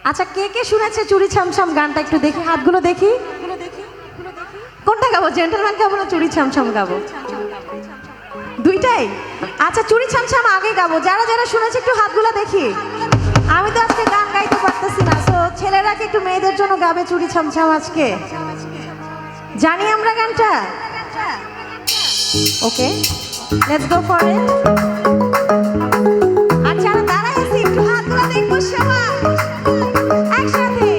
আচ্ছা কে কে শুনেছে চুরি ছামছাম গানটা একটু দেখি, হাতগুলো দেখি। কোনটা গাবো, জেন্টলম্যান গাবো না চুরি ছামছাম গাবো? দুইটাই। আচ্ছা চুরি ছামছাম আগে গাবো, যারা যারা শুনেছে একটু হাতগুলো দেখি। আমি তো আজকে গান গাইতে পারতেছি না, তো ছেলেরা কি একটু মেয়েদের জন্য গাবে চুরি ছামছাম আজকে? জানি আমরা গানটা? ওকে, লেটস গো ফর ইট। আর যারা দাঁড়ায় আছে একটু হাতগুলো দেখবো সবাই একসাথে।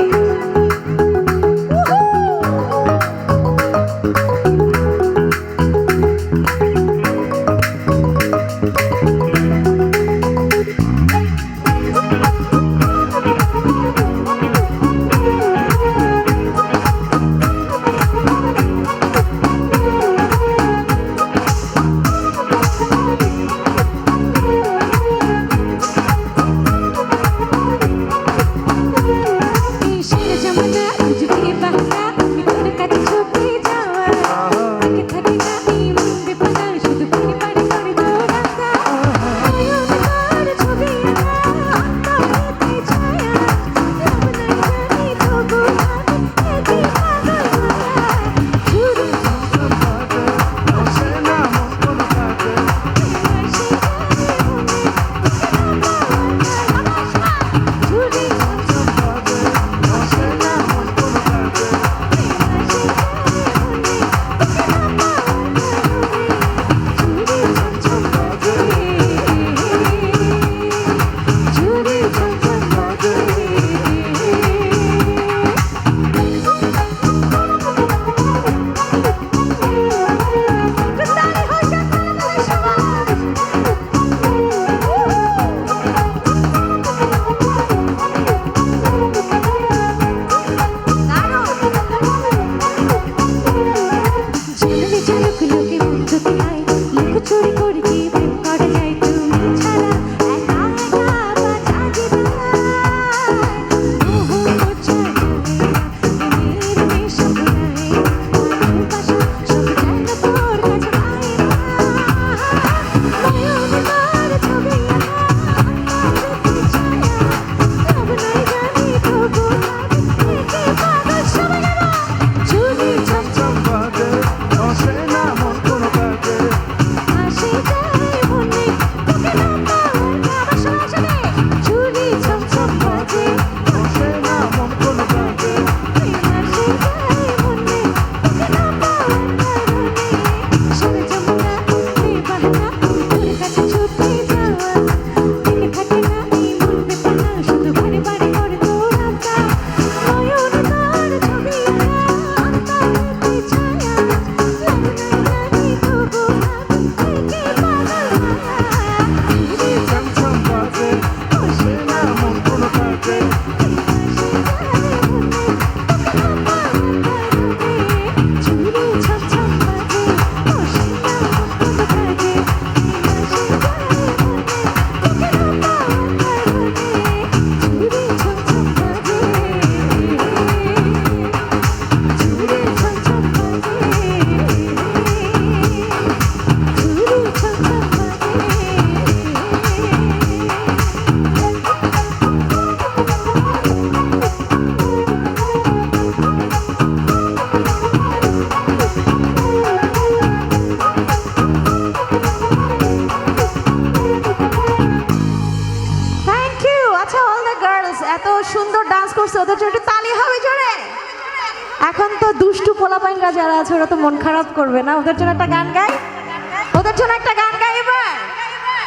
এত সুন্দর ডান্স করছে, ওদের জন্য একটু তালি হবে জোরে। এখন তো দুষ্টু পোলাপাইনরা যারা আছে ওরা তো মন খারাপ করবে না, ওদের জন্য একটা গান গাই, ওদের জন্য একটা গান